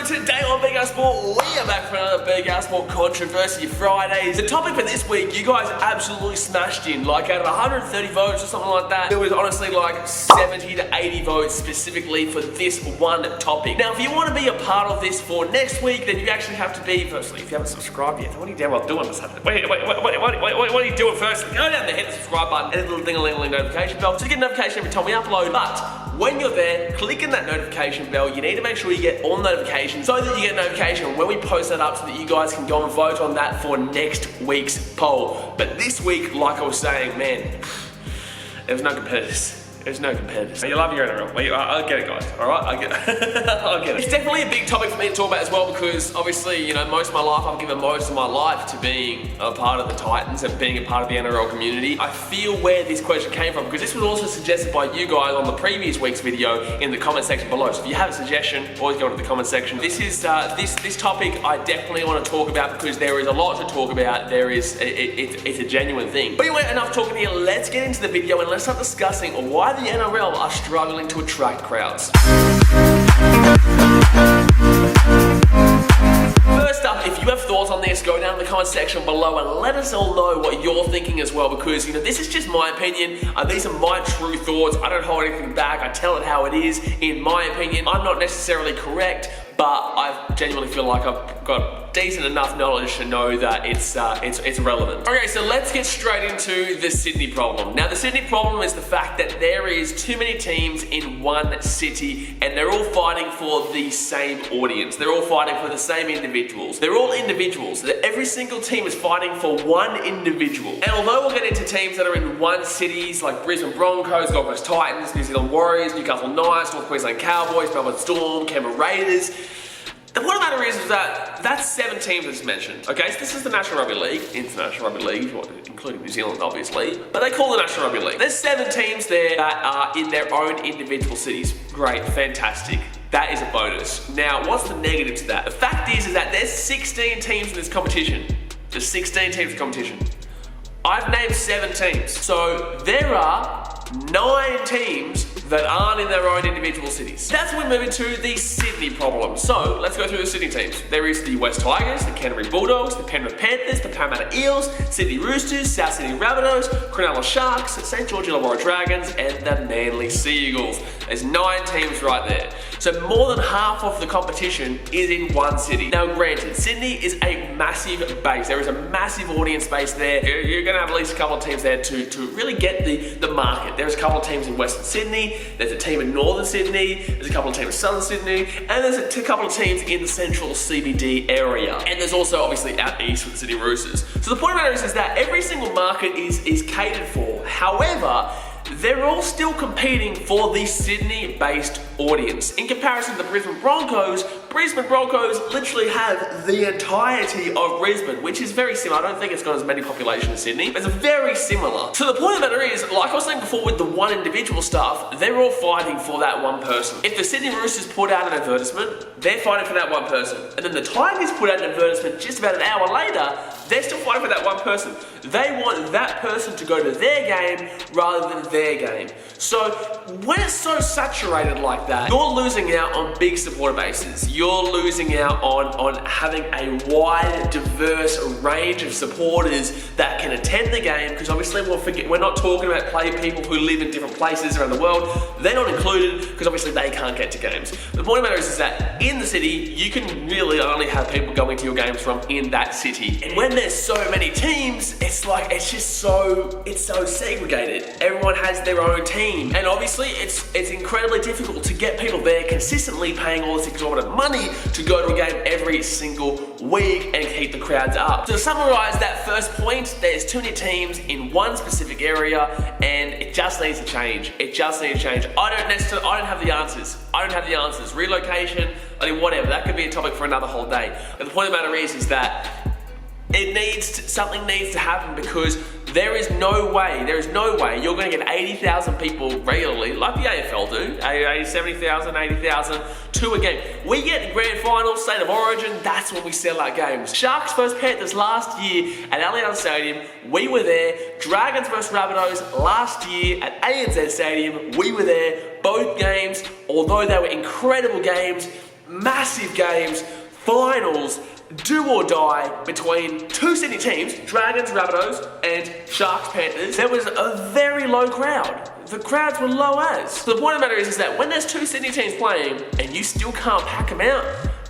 today on BKRsport, we are back for another BKRsport Controversy Fridays. The topic for this week, you guys absolutely smashed in. Like out of 130 votes or something like that, there was honestly like 70 to 80 votes specifically for this one topic. Now, if you want to be a part of this for next week, then you actually have to be, firstly, if you haven't subscribed yet, what are you damn well doing this happening? What are you doing first? Go down there, hit the subscribe button, and hit the little ding-a-ling-a-ling notification bell so you get a notification every time we upload. But when you're there, clicking that notification bell, you need to make sure you get all notifications so that you get a notification when we post that up so that you guys can go and vote on that for next week's poll. But this week, like I was saying, man, there's no competitors. There's no competitors. You love your NRL. I get it, guys. Alright? I get it. I get it. It's definitely a big topic for me to talk about as well because obviously, you know, most of my life, I've given most of my life to being a part of the Titans and being a part of the NRL community. I feel where this question came from because this was also suggested by you guys on the previous week's video in the comment section below. So if you have a suggestion, always go into the comment section. This is this topic I definitely want to talk about because there is a lot to talk about. It's a genuine thing. But anyway, enough talking here. Let's get into the video and let's start discussing why the NRL are struggling to attract crowds. First up, if you have thoughts on this, go down in the comment section below and let us all know what you're thinking as well because, you know, this is just my opinion. These are my true thoughts. I don't hold anything back. I tell it how it is. In my opinion, I'm not necessarily correct, but I genuinely feel like I've got decent enough knowledge to know that it's relevant. Okay, so let's get straight into the Sydney problem. Now, the Sydney problem is the fact that there is too many teams in one city and they're all fighting for the same audience. They're all fighting for the same individuals. They're all individuals. Every single team is fighting for one individual. And although we'll get into teams that are in one cities like Brisbane Broncos, Gold Coast Titans, New Zealand Warriors, Newcastle Knights, North Queensland Cowboys, Melbourne Storm, Canberra Raiders, the point of the matter is that that's 7 teams as mentioned. Okay, so this is the National Rugby League, International Rugby League, including New Zealand obviously, but they call it the National Rugby League. There's 7 teams there that are in their own individual cities. Great, fantastic. That is a bonus. Now, what's the negative to that? The fact is that there's 16 teams in this competition. There's 16 teams in competition. I've named 7 teams. So there are 9 teams that aren't in their own individual cities. That's when we move into the Sydney problem. So let's go through the Sydney teams. There is the West Tigers, the Canterbury Bulldogs, the Penrith Panthers, the Parramatta Eels, Sydney Roosters, South Sydney Rabbitohs, Cronulla Sharks, St George Illawarra Dragons, and the Manly Sea Eagles. There's 9 teams right there. So more than half of the competition is in one city. Now granted, Sydney is a massive base. There is a massive audience base there. You're gonna have at least a couple of teams there to really get the market. There's a couple of teams in Western Sydney, there's a team in Northern Sydney, there's a couple of teams in Southern Sydney, and there's a couple of teams in the central CBD area. And there's also obviously out east with the Sydney Roosters. So the point of the matter is that every single market is catered for. However, they're all still competing for the Sydney-based audience. In comparison to the Brisbane Broncos literally have the entirety of Brisbane, which is very similar. I don't think it's got as many population as Sydney, but it's very similar. So the point of the matter is, like I was saying before with the one individual stuff, they're all fighting for that one person. If the Sydney Roosters put out an advertisement, they're fighting for that one person. And then the Tigers put out an advertisement just about an hour later, they're still fighting for that one person. They want that person to go to their game rather than their game. So when it's so saturated like that, you're losing out on big supporter bases. You're losing out on having a wide, diverse range of supporters that can attend the game, because obviously we're not talking about people who live in different places around the world. They're not included because obviously they can't get to games. The point of the matter is that in the city, you can really only have people going to your games from in that city. And when there's so many teams, it's so segregated. Everyone has their own team. And obviously it's incredibly difficult to get people there consistently paying all this exorbitant money to go to a game every single week and keep the crowds up. So to summarize that first point, there's too many teams in one specific area and it just needs to change. It just needs to change. I don't have the answers. I don't have the answers. Relocation, I mean, whatever. That could be a topic for another whole day. But the point of the matter is that something needs to happen because there is no way you're going to get 80,000 people regularly, like the AFL do, 70,000, 80,000 to a game. We get the grand final, state of origin, that's when we sell our games. Sharks vs Panthers last year at Allianz Stadium, we were there. Dragons vs Rabbitohs last year at ANZ Stadium, we were there. Both games, although they were incredible games, massive games, finals, do or die between two Sydney teams, Dragons, Rabbitohs, and Sharks, Panthers. There was a very low crowd. The crowds were low as. So the point of the matter is that when there's two Sydney teams playing and you still can't pack them out,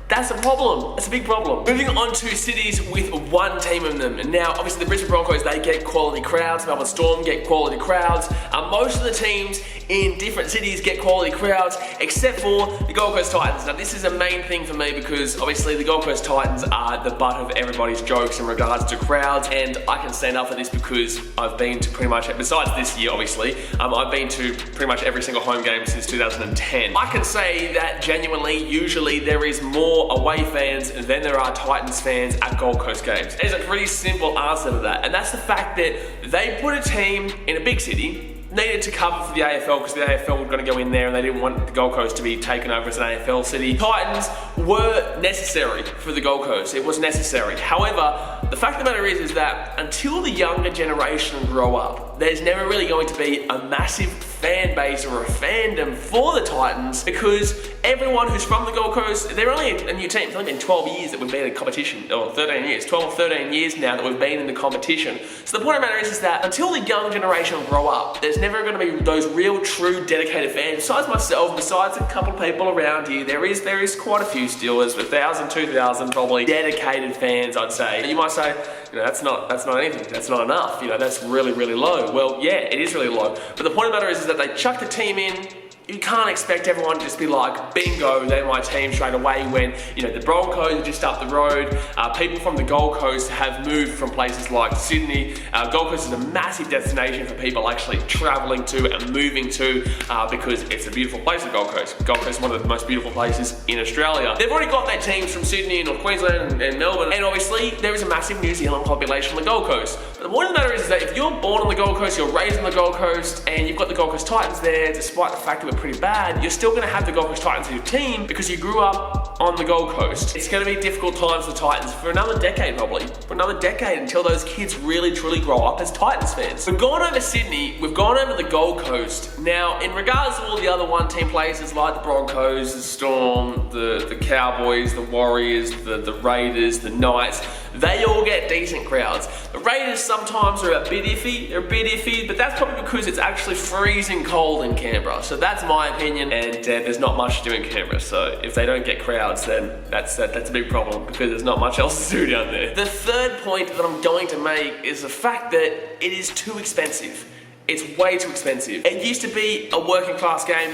that's a problem. That's a big problem. Moving on to cities with one team in them. And now, obviously, the Brisbane Broncos, they get quality crowds. Melbourne Storm get quality crowds. Most of the teams in different cities get quality crowds, except for the Gold Coast Titans. Now, this is a main thing for me because, obviously, the Gold Coast Titans are the butt of everybody's jokes in regards to crowds. And I can stand up for this because I've been to pretty much, besides this year, obviously, I've been to pretty much every single home game since 2010. I can say that genuinely, usually, there is more away fans than there are Titans fans at Gold Coast games. There's a pretty simple answer to that, and that's the fact that they put a team in a big city, needed to cover for the AFL because the AFL were going to go in there and they didn't want the Gold Coast to be taken over as an AFL city. Titans were necessary for the Gold Coast. It was necessary. However, the fact of the matter is that until the younger generation grow up, there's never really going to be a massive fan base or a fandom for the Titans because everyone who's from the Gold Coast, they're only a new team. It's only been 12 years that we've been in competition, or 13 years, 12 or 13 years now that we've been in the competition. So the point of the matter is that until the young generation grow up, there's never going to be those real, true, dedicated fans. Besides myself, besides a couple of people around here, there is quite a few Steelers, 1,000, 2,000 probably dedicated fans, I'd say. You might say, that's not anything. That's not enough. That's really, really low. Well, yeah, it is really low. But the point of the matter is that they chuck the team in. You can't expect everyone to just be like, bingo, they're my team straight away when, the Broncos are just up the road. People from the Gold Coast have moved from places like Sydney. Gold Coast is a massive destination for people actually travelling to and moving to because it's a beautiful place, the Gold Coast. Gold Coast is one of the most beautiful places in Australia. They've already got their teams from Sydney and North Queensland and Melbourne, and obviously there is a massive New Zealand population on the Gold Coast. But the point of the matter is that if you're born on the Gold Coast, you're raised on the Gold Coast, and you've got the Gold Coast Titans there, despite the fact that we're pretty bad, you're still going to have the Gold Coast Titans in your team because you grew up on the Gold Coast. It's going to be difficult times for the Titans for another decade probably. For another decade until those kids really truly grow up as Titans fans. We've gone over Sydney, we've gone over the Gold Coast. Now, in regards to all the other one-team places like the Broncos, the Storm, the Cowboys, the Warriors, the Raiders, the Knights, they all get decent crowds. The Raiders sometimes are a bit iffy, but that's probably because it's actually freezing cold in Canberra. So that's my opinion, and there's not much to do in Canberra. So if they don't get crowds, then that's a big problem because there's not much else to do down there. The third point that I'm going to make is the fact that it is too expensive. It's way too expensive. It used to be a working class game.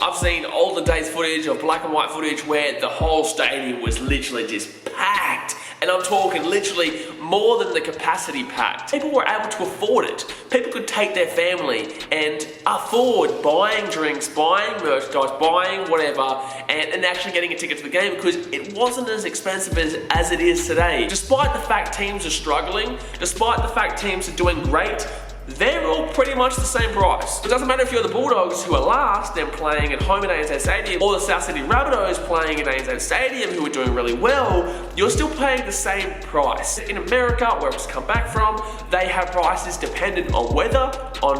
I've seen older days footage of black and white footage where the whole stadium was literally just packed. And I'm talking literally more than the capacity packed. People were able to afford it. People could take their family and afford buying drinks, buying merchandise, buying whatever, and actually getting a ticket to the game because it wasn't as expensive as it is today. Despite the fact teams are struggling, despite the fact teams are doing great, they're all pretty much the same price. It doesn't matter if you're the Bulldogs who are last and playing at home at ANZ Stadium or the South Sydney Rabbitohs playing at ANZ Stadium who are doing really well, you're still paying the same price. In America, where it's come back from, they have prices dependent on weather,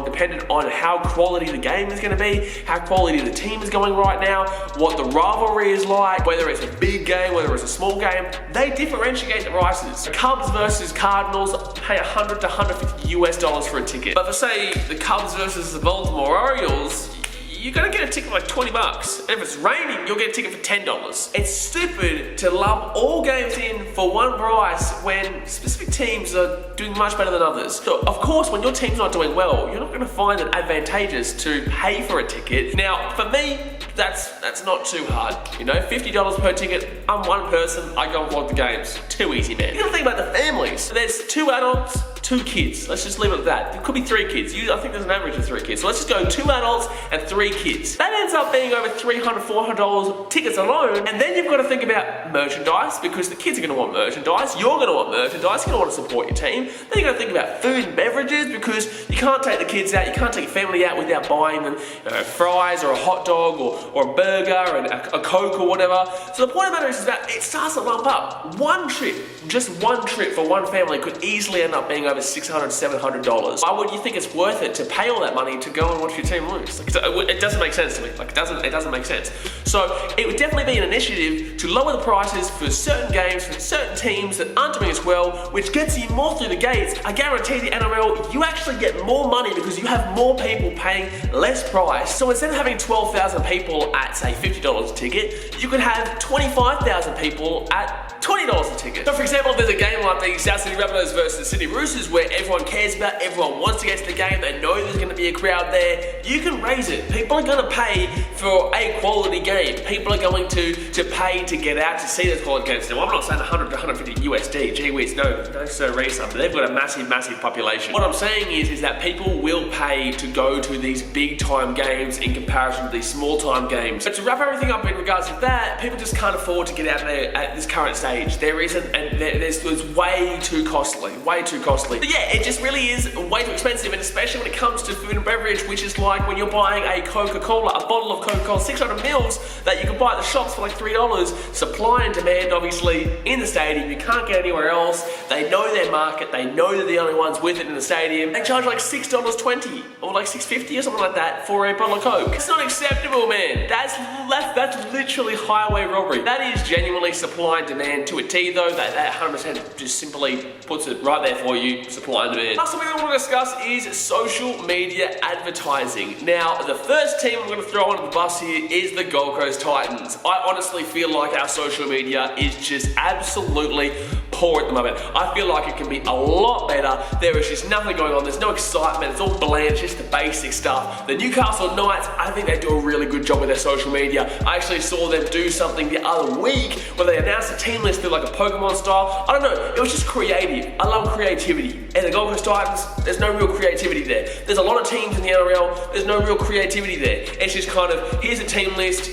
dependent on how quality the game is going to be, how quality the team is going right now, what the rivalry is like, whether it's a big game, whether it's a small game. They differentiate the prices. The Cubs versus Cardinals pay $100 to $150 for a ticket. But for say the Cubs versus the Baltimore Orioles, you're gonna get a ticket for like $20. And if it's raining, you'll get a ticket for $10. It's stupid to lump all games in for one price when specific teams are doing much better than others. So of course, when your team's not doing well, you're not gonna find it advantageous to pay for a ticket. Now, for me, that's not too hard. $50 per ticket. I'm one person, I go and vlog the games. Too easy, man. You gotta think about the families. There's 2 adults, 2 kids. Let's just leave it at that. It could be 3 kids. I think there's an average of 3 kids. So let's just go 2 adults and 3 kids. That ends up being over $300, $400 tickets alone. And then you've got to think about merchandise because the kids are going to want merchandise. You're going to want merchandise. You're going to want to support your team. Then you're going to think about food and beverages because you can't take the kids out. You can't take your family out without buying them fries or a hot dog or a burger and a Coke or whatever. So the point of the matter is that it starts to lump up. One trip, just one trip for one family could easily end up being winning over $600, $700. Why would you think it's worth it to pay all that money to go and watch your team lose? Like, it doesn't make sense to me. Like, it doesn't make sense. So it would definitely be an initiative to lower the prices for certain games, for certain teams that aren't doing as well, which gets you more through the gates. I guarantee the NRL, you actually get more money because you have more people paying less price. So instead of having 12,000 people at, say, $50 a ticket, you could have 25,000 people at $20 a ticket. So for example, if there's a game like the South Sydney Rabbitohs versus the Sydney Roosters where everyone cares about, everyone wants to get to the game, they know there's going to be a crowd there, you can raise it. People are going to pay for a quality game. People are going to pay to get out to see those quality games. Now, I'm not saying 100 to 150 USD, gee whiz, no sir, raise up. They've got a massive population. What I'm saying is that people will pay to go to these big time games in comparison to these small time games. But to wrap everything up in regards to that, people just can't afford to get out there at this current stage. There isn't, and it's way too costly, But yeah, it just really is way too expensive, and especially when it comes to food and beverage, which is like when you're buying a Coca-Cola, a bottle of Coca-Cola, 600 mils that you can buy at the shops for like $3. Supply and demand, obviously, in the stadium. You can't get anywhere else. They know their market. They know they're the only ones with it in the stadium. They charge like $6.20 or like $6.50 or something like that for a bottle of Coke. It's not acceptable, man. That's literally highway robbery. That is genuinely supply and demand to a T, though. That 100% just simply puts it right there for you, supply and demand. Last thing I want to discuss is social media advertising. Now, the first team I'm going to throw under the bus here is the Gold Coast Titans. I honestly feel like our social media is just absolutely poor at the moment. I feel like it can be a lot better. There is just nothing going on. There's no excitement. It's all bland. It's just the basic stuff. The Newcastle Knights, I think they do a really good job with their social media. I actually saw them do something the other week where they announced a team list through like a Pokemon style. I don't know. It was just creative. I love creativity. And the Gold Coast Titans, there's no real creativity there. There's a lot of teams in the NRL. There's no real creativity there. It's just kind of, here's a team list.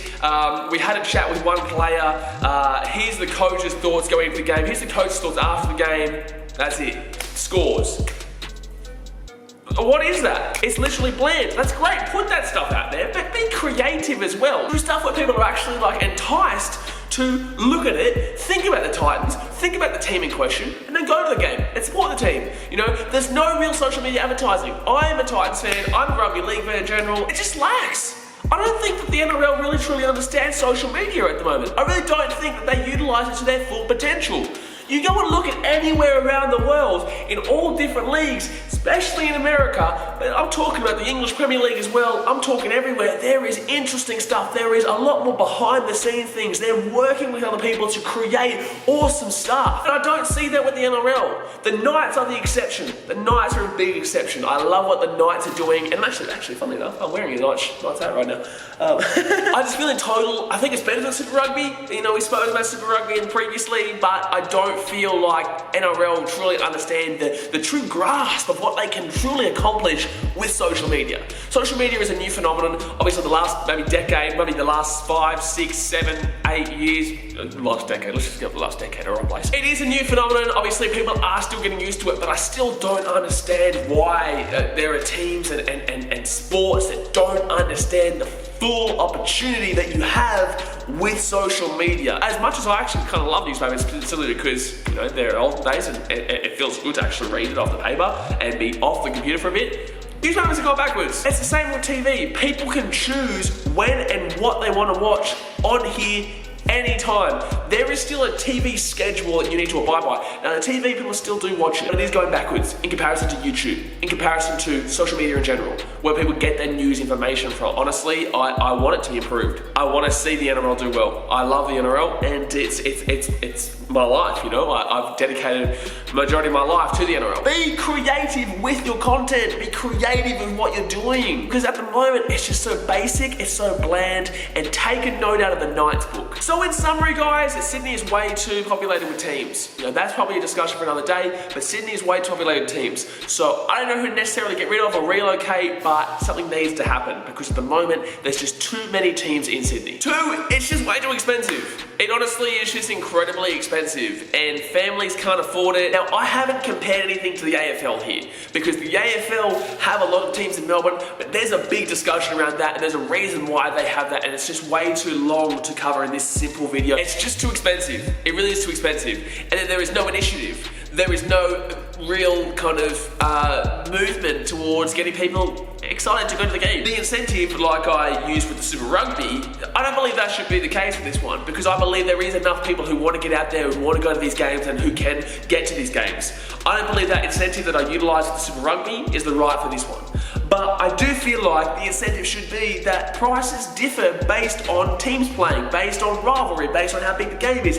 We had a chat with one player. Here's the coach's thoughts going into the game. Here's the coach's thoughts after the game. That's it. Scores. What is that? It's literally bland. That's great. Put that stuff out there, but be creative as well. Do stuff where people are actually like enticed to look at it, think about the Titans, think about the team in question, and then go to the game and support the team. You know, there's no real social media advertising. I am a Titans fan. I'm a Rugby League fan in general. It just lacks. I don't think that the NRL really truly understands social media at the moment. I really don't think that they utilize it to their full potential. You go and look at anywhere around the world in all different leagues, especially in America, but I'm talking about the English Premier League as well. I'm talking everywhere. There is interesting stuff. There is a lot more behind the scenes things. They're working with other people to create awesome stuff. And I don't see that with the NRL. The Knights are the exception. The Knights are a big exception. I love what the Knights are doing. And actually, funnily enough, I'm wearing a Knights hat right now. I just feel in total, I think it's better than Super Rugby. You know, we spoke about Super Rugby previously, but I don't feel like NRL truly understand the true grasp of what they can truly accomplish with social media. Social media is a new phenomenon. Obviously the last maybe decade, maybe the last 5, 6, 7, 8 years, last decade, let's just get the last decade around place. It is a new phenomenon. Obviously people are still getting used to it, but I still don't understand why there are teams and sports that don't understand the full opportunity that you have with social media. As much as I actually kind of love newspapers, simply because, you know, they're old days and it feels good to actually read it off the paper and be off the computer for a bit. Newspapers have gone backwards. It's the same with TV. People can choose when and what they want to watch on here anytime. There is still a TV schedule that you need to abide by. Now the TV people still do watch it, but it is going backwards in comparison to YouTube, in comparison to social media in general, where people get their news information from. Honestly, I want it to be improved. I want to see the NRL do well. I love the NRL and it's my life, you know. I've dedicated the majority of my life to the NRL. Be creative with your content. Be creative with what you're doing. Because at the moment, it's just so basic, it's so bland, and take a note out of the Knights book. So in summary, guys, Sydney is way too populated with teams. You know, that's probably a discussion for another day, but Sydney is way too populated with teams. So I don't know who to necessarily get rid of or relocate, but something needs to happen because at the moment, there's just too many teams in Sydney. 2, it's just way too expensive. It honestly is just incredibly expensive and families can't afford it. Now, I haven't compared anything to the AFL here because the AFL have a lot of teams in Melbourne, but there's a big discussion around that and there's a reason why they have that and it's just way too long to cover in this simple video. It's just too expensive. It really is too expensive. And then there is no initiative. There is no real kind of movement towards getting people excited to go to the game. The incentive, like I used with the Super Rugby, I don't believe that should be the case with this one, because I believe there is enough people who want to get out there, who want to go to these games, and who can get to these games. I don't believe that incentive that I utilised with the Super Rugby is the right for this one. But I do feel like the incentive should be that prices differ based on teams playing, based on rivalry, based on how big the game is,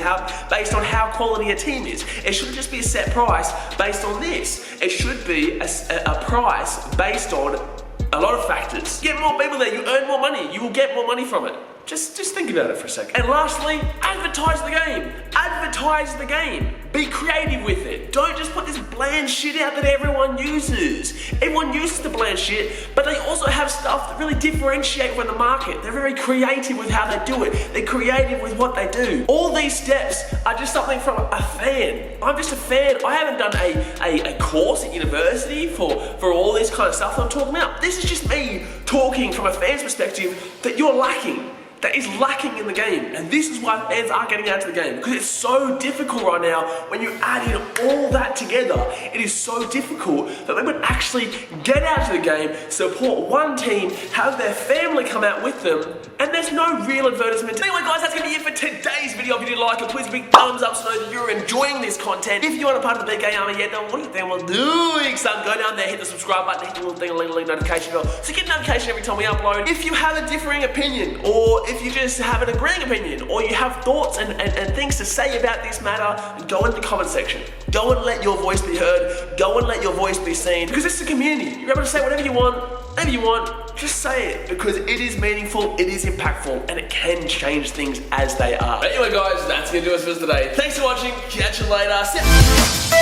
based on how quality a team is. It shouldn't just be a set price based on this. It should be a price based on a lot of factors. Get more people there, you earn more money, you will get more money from it. Just think about it for a second. And lastly, advertise the game. Advertise the game. Be creative with it. Don't just put this bland shit out that everyone uses. Everyone uses the bland shit, but they also have stuff that really differentiate from the market. They're very creative with how they do it. They're creative with what they do. All these steps are just something from a fan. I'm just a fan. I haven't done a course at university for all this kind of stuff that I'm talking about. This is just me talking from a fan's perspective that you're lacking. That is lacking in the game, and this is why fans aren't getting out to the game, because it's so difficult right now when you add in all that together. It is so difficult that they would actually get out to the game, support one team, have their family come out with them, and there's no real advertisement. Anyway guys, that's going to be it for today's video. If you did like it, please big thumbs up so that you're enjoying this content. If you aren't a part of the BK Army yet, then what are you thinking about doing? So go down there, hit the subscribe button, hit the little thing, notification bell, so get a notification every time we upload. If you have a differing opinion, or if you just have an agreeing opinion, or you have thoughts and things to say about this matter, go in the comment section. Go and let your voice be heard. Go and let your voice be seen, because it's a community. You're able to say whatever you want, just say it, because it is meaningful, it is impactful, and it can change things as they are. But anyway guys, that's gonna do us for today. Thanks for watching, catch you later.